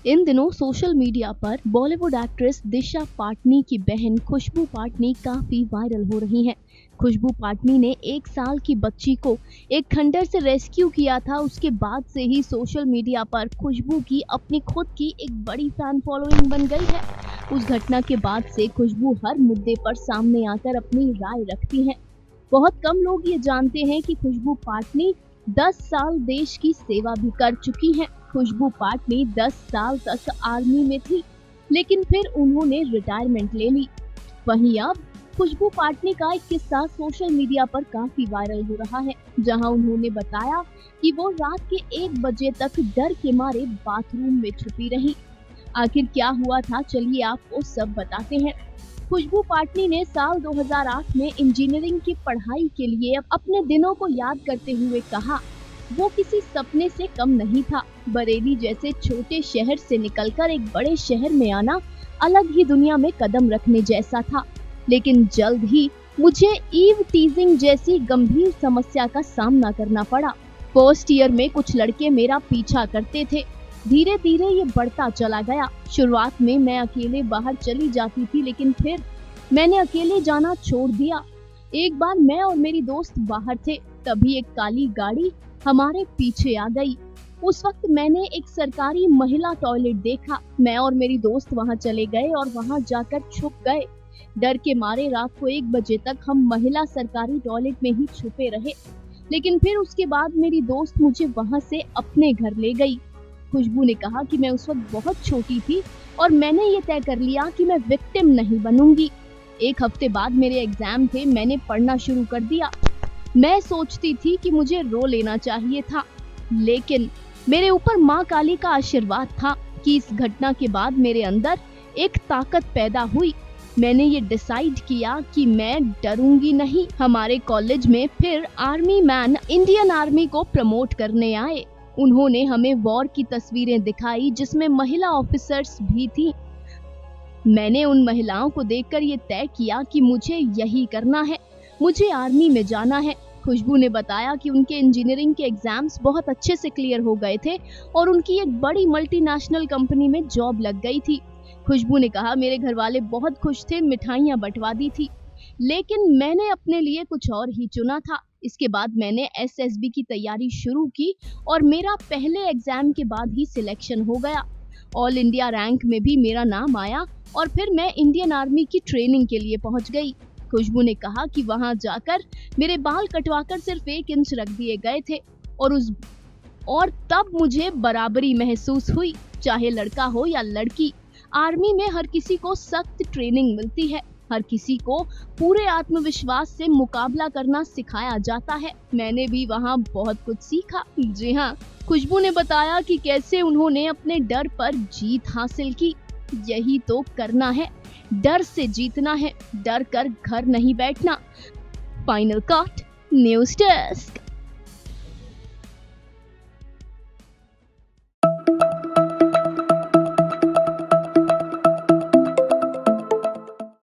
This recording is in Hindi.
इन दिनों सोशल मीडिया पर बॉलीवुड एक्ट्रेस दिशा पाटनी की बहन खुशबू पाटनी काफी वायरल हो रही हैं। खुशबू पाटनी ने 1 साल की बच्ची को एक खंडर से रेस्क्यू किया था। उसके बाद से ही सोशल मीडिया पर खुशबू की अपनी खुद की एक बड़ी फैन फॉलोइंग बन गई है। उस घटना के बाद से खुशबू हर मुद्दे पर सामने आकर अपनी राय रखती हैं। बहुत कम लोग ये जानते हैं कि खुशबू पाटनी 10 साल देश की सेवा भी कर चुकी हैं। खुशबू पाटनी 10 साल तक आर्मी में थी, लेकिन फिर उन्होंने रिटायरमेंट ले ली। वहीं अब खुशबू पाटनी का एक किस्सा सोशल मीडिया पर काफी वायरल हो रहा है, जहां उन्होंने बताया कि वो रात के 1 बजे तक डर के मारे बाथरूम में छुपी रही। आखिर क्या हुआ था, चलिए आपको सब बताते हैं। खुशबू पाटनी ने साल 2008 में इंजीनियरिंग की पढ़ाई के लिए अपने दिनों को याद करते हुए कहा, वो किसी सपने से कम नहीं था। बरेली जैसे छोटे शहर से निकलकर एक बड़े शहर में आना अलग ही दुनिया में कदम रखने जैसा था। लेकिन जल्द ही मुझे ईव टीजिंग जैसी गंभीर समस्या का सामना करना पड़ा। फर्स्ट ईयर में कुछ लड़के मेरा पीछा करते थे। धीरे धीरे ये बढ़ता चला गया। शुरुआत में मैं अकेले बाहर चली जाती थी, लेकिन फिर मैंने अकेले जाना छोड़ दिया। एक बार मैं और मेरी दोस्त बाहर थे, तभी एक काली गाड़ी हमारे पीछे आ गई। उस वक्त मैंने एक सरकारी महिला टॉयलेट देखा। मैं और मेरी दोस्त वहां चले गए और वहां जाकर छुप गए। डर के मारे रात को 1 बजे तक हम महिला सरकारी टॉयलेट में ही छुपे रहे। लेकिन फिर उसके बाद मेरी दोस्त मुझे वहां से अपने घर ले गई। खुशबू ने कहा कि मैं उस वक्त बहुत छोटी थी और मैंने ये तय कर लिया कि मैं विक्टिम नहीं बनूंगी। 1 हफ्ते बाद मेरे एग्जाम थे, मैंने पढ़ना शुरू कर दिया। मैं सोचती थी कि मुझे रो लेना चाहिए था, लेकिन मेरे ऊपर माँ काली का आशीर्वाद था कि इस घटना के बाद मेरे अंदर एक ताकत पैदा हुई। मैंने ये डिसाइड किया कि मैं डरूंगी नहीं। हमारे कॉलेज में फिर आर्मी मैन इंडियन आर्मी को प्रमोट करने आए। उन्होंने हमें वॉर की तस्वीरें दिखाई, जिसमें महिला ऑफिसर्स भी थी। मैंने उन महिलाओं को देखकर ये तय किया कि मुझे यही करना है, मुझे आर्मी में जाना है। खुशबू ने बताया कि उनके इंजीनियरिंग के एग्जाम्स बहुत अच्छे से क्लियर हो गए थे और उनकी एक बड़ी मल्टीनेशनल कंपनी में जॉब लग गई थी। खुशबू ने कहा, मेरे घर वाले बहुत खुश थे, मिठाइयाँ बंटवा दी थी, लेकिन मैंने अपने लिए कुछ और ही चुना था। इसके बाद मैंने एसएसबी की तैयारी शुरू की और मेरा पहले एग्जाम के बाद ही सिलेक्शन हो गया। ऑल इंडिया रैंक में भी मेरा नाम आया और फिर मैं इंडियन आर्मी की ट्रेनिंग के लिए पहुंच गई। खुशबू ने कहा कि वहां जाकर मेरे बाल कटवाकर सिर्फ 1 इंच रख दिए गए थे और तब मुझे बराबरी महसूस हुई, चाहे लड़का हो या लड़की। आर्मी में हर किसी को सख्त ट्रेनिंग मिलती है, हर किसी को पूरे आत्मविश्वास से मुकाबला करना सिखाया जाता है। मैंने भी वहाँ बहुत कुछ सीखा। जी हाँ, खुशबू ने बताया कि कैसे उन्होंने अपने डर पर जीत हासिल की। यही तो करना है, डर से जीतना है, डर कर घर नहीं बैठना। Final cut, news desk.